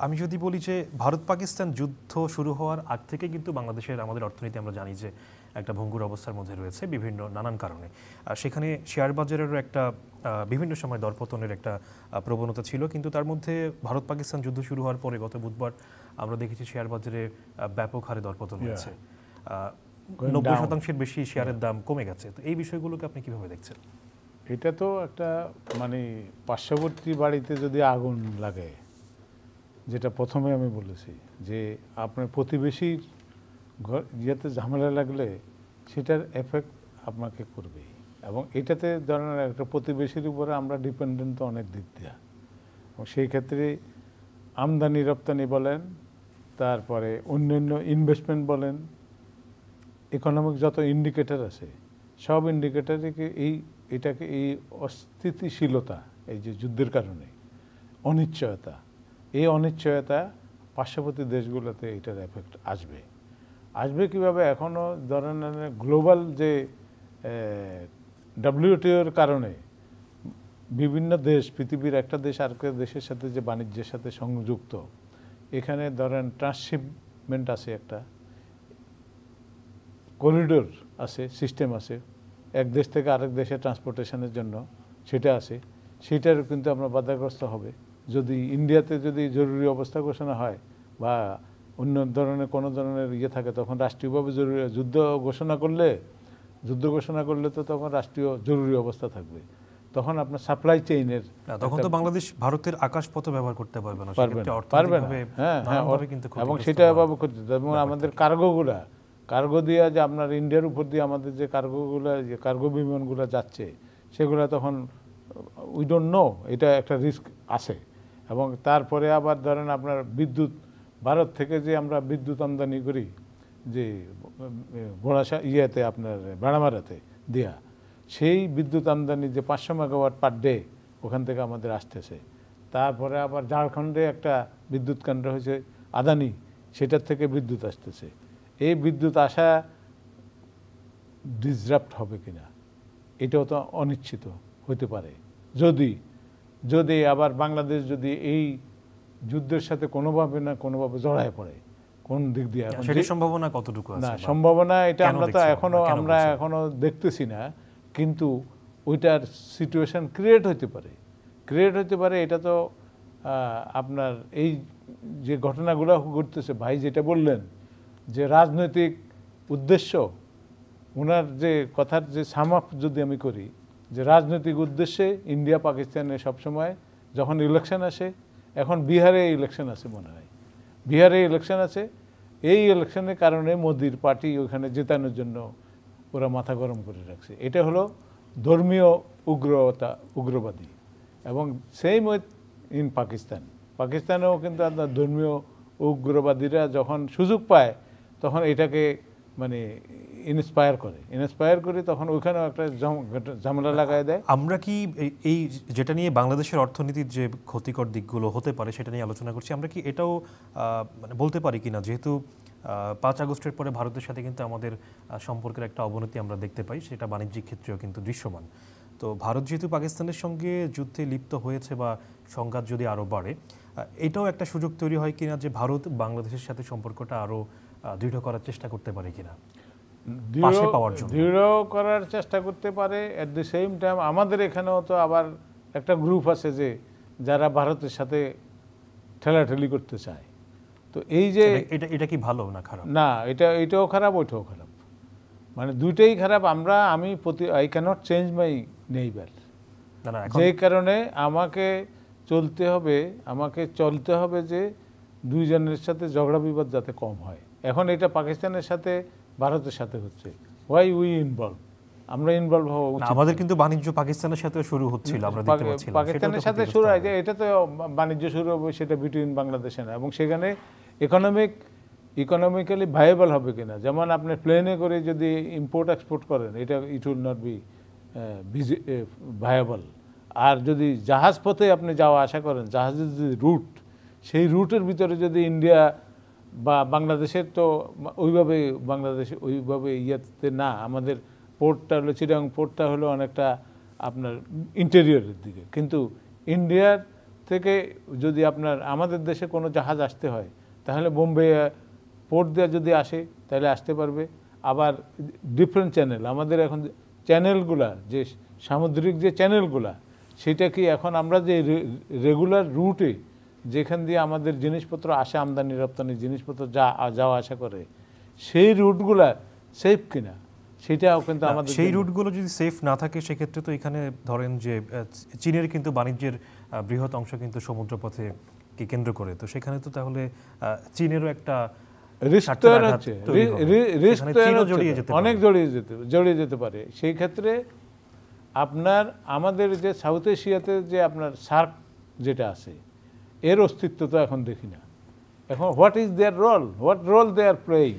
আমি যদি বলি যে ভারত পাকিস্তান যুদ্ধ শুরু হওয়ার আগ থেকে কিন্তু বাংলাদেশের আমাদের অর্থনীতি আমরা জানি যে একটা ভঙ্গুর অবস্থার মধ্যে রয়েছে বিভিন্ন নানান কারণে। সেখানে শেয়ার বাজারেরও একটা বিভিন্ন সময় দরপতনের একটা প্রবণতা ছিল, কিন্তু তার মধ্যে ভারত পাকিস্তান যুদ্ধ শুরু হওয়ার পরে গত বুধবার আমরা দেখেছি শেয়ার বাজারে ব্যাপক হারে দরপতন হয়েছে। 90% বেশি শেয়ারের দাম কমে গেছে। তো এই বিষয়গুলোকে আপনি কিভাবে দেখছেন? এটা তো একটা মানে পার্শ্ববর্তী বাড়িতে যদি আগুন লাগে, যেটা প্রথমে আমি বলেছি যে আপনার প্রতিবেশীর ইয়েতে ঝামেলা লাগলে সেটার এফেক্ট আপনাকে করবেই। এবং এটাতে ধরেন একটা প্রতিবেশীর উপরে আমরা ডিপেন্ডেন্ট তো অনেক দিক দিয়ে, এবং সেই ক্ষেত্রে আমদানি রপ্তানি বলেন, তারপরে অন্যান্য ইনভেস্টমেন্ট বলেন, ইকোনমিক যত ইন্ডিকেটর আছে সব ইন্ডিকেটরকে এটাকে এই অস্থিতিশীলতা, এই যে যুদ্ধের কারণে অনিশ্চয়তা, এই অনিশ্চয়তা পার্শ্ববর্তী দেশগুলোতে এটার এফেক্ট আসবে কীভাবে? এখনও ধরেন গ্লোবাল যে WTOর কারণে বিভিন্ন দেশ, পৃথিবীর একটা দেশ আরেকটা দেশের সাথে যে বাণিজ্যের সাথে সংযুক্ত, এখানে ধরেন ট্রান্সশিপমেন্ট আছে, একটা করিডোর আছে, সিস্টেম আছে, এক দেশ থেকে আরেক দেশে ট্রান্সপোর্টেশনের জন্য সেটা আছে। সেটারও কিন্তু আমরা বাধাগ্রস্ত হবে যদি ইন্ডিয়াতে যদি জরুরি অবস্থা ঘোষণা হয় বা অন্য ধরনের কোনো ধরনের ইয়ে থাকে, তখন রাষ্ট্রীয়ভাবে জরুরি যুদ্ধ ঘোষণা করলে তো তখন রাষ্ট্রীয় জরুরি অবস্থা থাকবে। তখন আপনার সাপ্লাই চেইনের, তখন তো বাংলাদেশ ভারতের আকাশপথ ব্যবহার করতে পারবে না। হ্যাঁ, এবং সেটা এভাবে করতে, এবং আমাদের কার্গো দিয়ে যে আপনার ইন্ডিয়ার উপর দিয়ে আমাদের যে কার্গো বিমানগুলো যাচ্ছে, সেগুলো তখন উই ডোন্ট নো, এটা একটা রিস্ক আছে। এবং তারপরে আবার ধরেন আপনার বিদ্যুৎ, ভারত থেকে যে আমরা বিদ্যুৎ আমদানি করি, যে ইয়েতে আপনার বেড়ামারাতে দেয়া, সেই বিদ্যুৎ আমদানি যে 500 মেগাওয়াট পার ডে ওখান থেকে আমাদের আসতেছে। তারপরে আবার ঝাড়খণ্ডে একটা বিদ্যুৎ কেন্দ্র হয়েছে আদানি, সেটার থেকে বিদ্যুৎ আসতেছে। এই বিদ্যুৎ আসা ডিসরাপ্ট হবে কিনা এটাও তো অনিশ্চিত হতে পারে। যদি আবার বাংলাদেশ যদি এই যুদ্ধের সাথে কোনোভাবে কোনোভাবে জড়ায় পড়ে, কোন দিক দিয়ে, সম্ভাবনা কতটুকু আছে? না, সম্ভাবনা এটা আমরা তো এখনো দেখতেছি না, কিন্তু ওইটার সিচুয়েশন ক্রিয়েট হতে পারে। এটা তো আপনার এই যে ঘটনাগুলো ঘটতেছে, ভাই যেটা বললেন যে রাজনৈতিক উদ্দেশ্য, ওনার যে কথার যে সাম আপ যদি আমি করি, যে রাজনৈতিক উদ্দেশ্যে ইন্ডিয়া পাকিস্তানে সবসময় যখন ইলেকশন আসে, এখন বিহারে ইলেকশন আছে মনে হয়, এই ইলেকশনের কারণে মোদির পার্টি ওইখানে জেতানোর জন্য ওরা মাথা গরম করে রাখছে। এটা হলো ধর্মীয় উগ্রবাদী। এবং সেম উইথ ইন পাকিস্তানেও কিন্তু আপনার ধর্মীয় উগ্রবাদীরা যখন সুযোগ পায় তখন এটাকে মানে ইন্সপায়ার করে তখন ওইখানেও একটা ঝামেলা লাগায় দেয়। আমরা কি এই যেটা নিয়ে বাংলাদেশের অর্থনীতির যে ক্ষতিকর দিকগুলো হতে পারে সেটা নিয়ে আলোচনা করছি, আমরা কি এটাও মানে বলতে পারি কিনা, যেহেতু 5 আগস্টের পরে ভারতের সাথে কিন্তু আমাদের সম্পর্কের একটা অবনতি আমরা দেখতে পাই, সেটা বাণিজ্যিক ক্ষেত্রেও কিন্তু দৃশ্যমান। তো ভারত যেহেতু পাকিস্তানের সঙ্গে যুদ্ধে লিপ্ত হয়েছে বা সংঘাত যদি আরও বাড়ে, এটাও একটা সুযোগ তৈরি হয় কিনা যে ভারত বাংলাদেশের সাথে সম্পর্কটা আরও দৃঢ় করার চেষ্টা করতে পারে কিনা, দৃঢ় করার চেষ্টা করতে পারে। অ্যাট দ্য সেম টাইম আমাদের এখানেও তো আবার একটা গ্রুপ আছে যে যারা ভারতের সাথে ঠেলাঠেলি করতে চায়। তো এই যে এটা কি ভালো না খারাপ? না, এটাও খারাপ, ওইটাও খারাপ, মানে দুইটাই খারাপ। I cannot change my neighbour, যে কারণে আমাকে চলতে হবে যে দুইজনের সাথে ঝগড়া বিবাদ যাতে কম হয়। এখন এটা পাকিস্তানের সাথে ভারতের সাথে হচ্ছে, হোয়াই উই ইনভলভ, আমরা ইনভলভ হওয়া উচিত। আমাদের কিন্তু বাণিজ্য পাকিস্তানের সাথে শুরু হচ্ছিল, আমরা দেখতে পাচ্ছিলাম পাকিস্তানের সাথে শুরু হয়, যে এটা তো বাণিজ্য শুরু হবে সেটা বিটুইন বাংলাদেশে না, এবং সেখানে ইকোনমিক্যালি ভাইয়েবল হবে কিনা। যেমন আপনি প্লেনে করে যদি ইম্পোর্ট এক্সপোর্ট করেন, এটা ইট উইল নট বি ভাইয়েবল। আর যদি জাহাজ পথে আপনি যাওয়া আসা করেন, জাহাজের যে রুট, সেই রুটের ভিতরে যদি ইন্ডিয়া বা বাংলাদেশের তো ওইভাবে ইয়েতে না, আমাদের পোর্টটা হলো চিটাগাং পোর্টটা হলো অনেকটা আপনার ইন্টেরিয়রের দিকে, কিন্তু ইন্ডিয়ার থেকে যদি আপনার আমাদের দেশে কোনো জাহাজ আসতে হয় তাহলে বোম্বে পোর্ট দিয়ে যদি আসে তাহলে আসতে পারবে। আবার ডিফারেন্ট চ্যানেল আমাদের এখন চ্যানেলগুলা যে সামুদ্রিক যে চ্যানেলগুলা সেটা কি এখন আমরা যে রেগুলার রুটে যেখান দিয়ে আমাদের জিনিসপত্র আসে, আমদানি রপ্তানি জিনিসপত্র যাওয়া আসা করে, সেই রুটগুলা সেফ কিনা সেটাও কিন্তু আমাদের সেই রুটগুলো যদি সেফ না থাকে সেক্ষেত্রে তো এখানে ধরেন যে চীনের কিন্তু বাণিজ্যের বৃহৎ অংশ কিন্তু সমুদ্রপথে কে কেন্দ্র করে, তো সেখানে তো তাহলে চীনেরও একটা রিস্ক অনেক জড়িয়ে যেতে পারে। সেই ক্ষেত্রে আপনার আমাদের যে সাউথ এশিয়াতে যে আপনার সার্ক যেটা আছে এর অস্তিত্ব তো এখন দেখি না। এখন what is their role, what role they are playing.